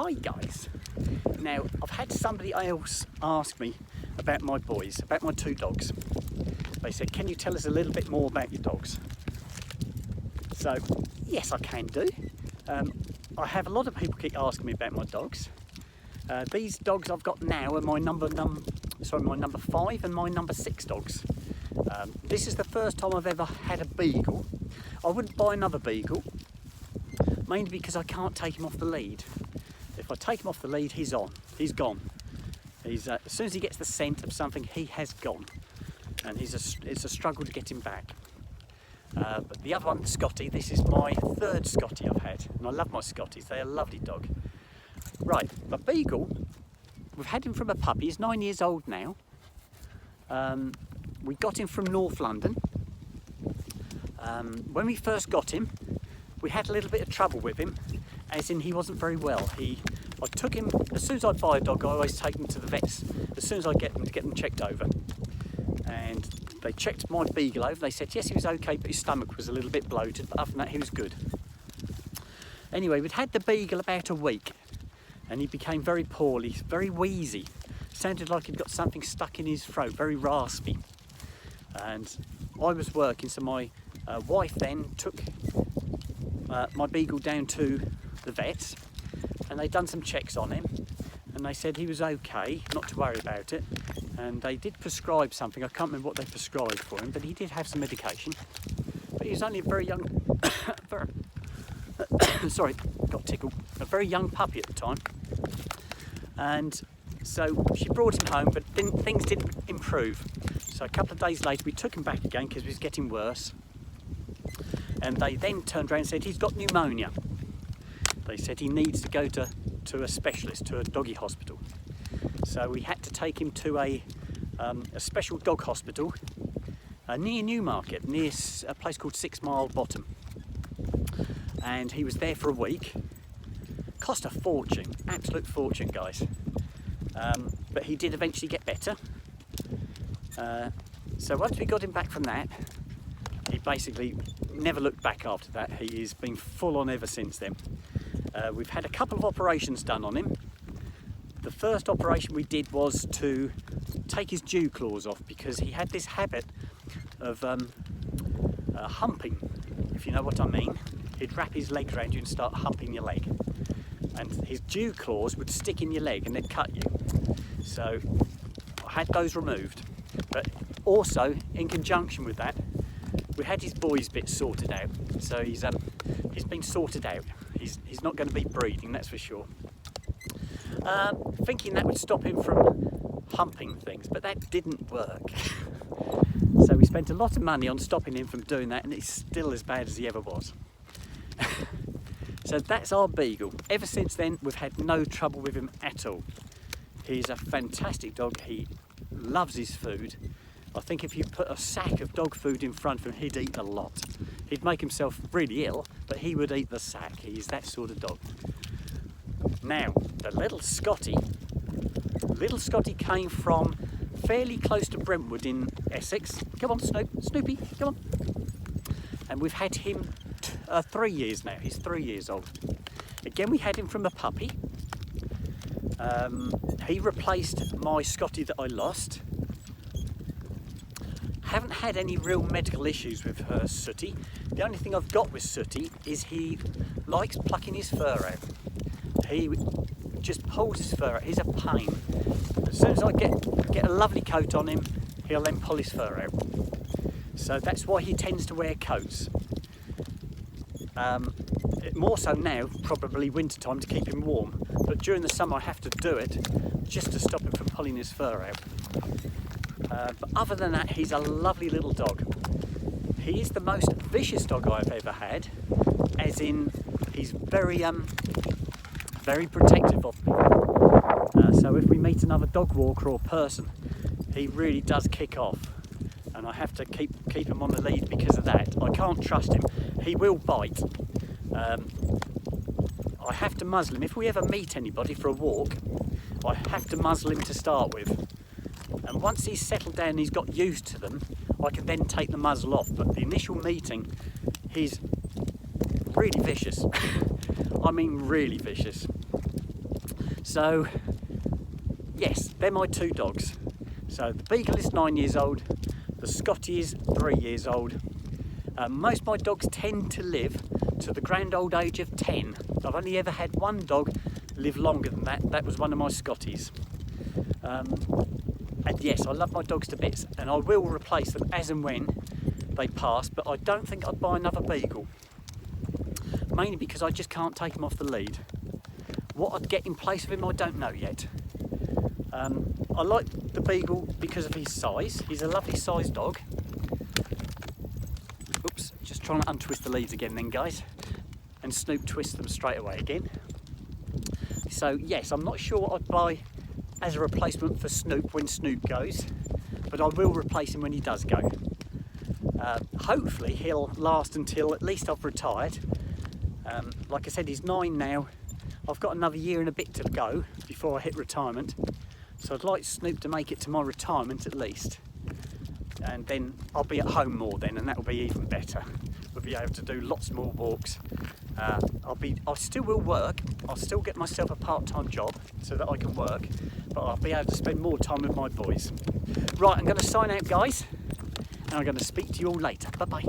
Hi guys. Now I've had somebody else ask me about my boys, about my two dogs. They said, can you tell us a little bit more about your dogs? So yes, I can do. I have a lot of people keep asking me about my dogs. These dogs I've got now are my number 5 and my number 6 dogs. This is the first time I've ever had a beagle. I wouldn't buy another beagle, mainly because I can't take him off the lead. If I take him off the lead, he's on. He's gone. As soon as he gets the scent of something, he has gone, and it's a struggle to get him back. But the other one, Scotty, this is my 3rd Scotty I've had, and I love my Scotties. They're a lovely dog. Right, my beagle, we've had him from a puppy. He's 9 years old now. We got him from North London. When we first got him, we had a little bit of trouble with him, as in he wasn't very well. I took him, as soon as I buy a dog, I always take them to the vets, as soon as I get them, to get them checked over. And they checked my beagle over. They said, yes, he was okay, but his stomach was a little bit bloated, but other than that, he was good. Anyway, we'd had the beagle about a week, and he became very poorly, very wheezy. Sounded like he'd got something stuck in his throat, very raspy. And I was working, so my wife then took my beagle down to the vets, and they'd done some checks on him, and they said he was okay, not to worry about it. And they did prescribe something. I can't remember what they prescribed for him, but he did have some medication. But he was only a very young, sorry, got tickled, a very young puppy at the time. And so she brought him home, but things didn't improve. So a couple of days later, we took him back again because he was getting worse. And they then turned around and said, he's got pneumonia. They said he needs to go to a specialist, to a doggy hospital. So we had to take him to a special dog hospital near Newmarket, near a place called 6 Mile Bottom. And he was there for a week. Cost a fortune, absolute fortune, guys. But he did eventually get better. So once we got him back from that, he basically never looked back after that. He's been full on ever since then. We've had a couple of operations done on him. The first operation we did was to take his dew claws off, because he had this habit of humping, if you know what I mean. He'd wrap his legs around you and start humping your leg. And his dew claws would stick in your leg and they'd cut you. So I had those removed. But also, in conjunction with that, we had his boys bit sorted out. So he's been sorted out. He's not going to be breeding, that's for sure. Thinking that would stop him from humping things, but that didn't work. So we spent a lot of money on stopping him from doing that, and it's still as bad as he ever was. So that's our beagle. Ever since then, we've had no trouble with him at all. He's a fantastic dog. He loves his food. I think if you put a sack of dog food in front of him, he'd eat a lot. He'd make himself really ill, but he would eat the sack. He's that sort of dog. Now, the little Scotty came from fairly close to Brentwood in Essex. Come on, Snoopy, come on. And we've had him 3 years now. He's 3 years old. Again, we had him from a puppy. He replaced my Scotty that I lost. Haven't had any real medical issues with Sooty. The only thing I've got with Sooty is he likes plucking his fur out. He just pulls his fur out. He's a pain. As soon as I get a lovely coat on him, he'll then pull his fur out. So that's why he tends to wear coats. More so now, probably winter time, to keep him warm. But during the summer I have to do it just to stop him from pulling his fur out. But other than that, he's a lovely little dog. He is the most vicious dog I've ever had, as in he's very protective of me. So if we meet another dog walker or person, he really does kick off, and I have to keep him on the lead because of that. I can't trust him. He will bite. I have to muzzle him. If we ever meet anybody for a walk, I have to muzzle him to start with. And once he's settled down and he's got used to them, I can then take the muzzle off. But the initial meeting, he's really vicious. I mean really vicious. So yes, they're my two dogs. So the Beagle is 9 years old, the Scotty is 3 years old. Most of my dogs tend to live to the grand old age of 10. I've only ever had one dog live longer than that. That was one of my Scotties. And yes, I love my dogs to bits, and I will replace them as and when they pass, but I don't think I'd buy another Beagle. Mainly because I just can't take him off the lead. What I'd get in place of him, I don't know yet. I like the Beagle because of his size. He's a lovely sized dog. Oops, just trying to untwist the leads again then, guys. And Snoop twists them straight away again. So yes, I'm not sure what I'd buy as a replacement for Snoop when Snoop goes, but I will replace him when he does go. Hopefully he'll last until at least I've retired. Like I said, he's 9 now. I've got another year and a bit to go before I hit retirement. So I'd like Snoop to make it to my retirement at least. And then I'll be at home more then, and that'll be even better. We'll be able to do lots more walks. I still will work. I'll still get myself a part-time job so that I can work, but I'll be able to spend more time with my boys. Right, I'm going to sign out, guys, and I'm going to speak to you all later. Bye-bye.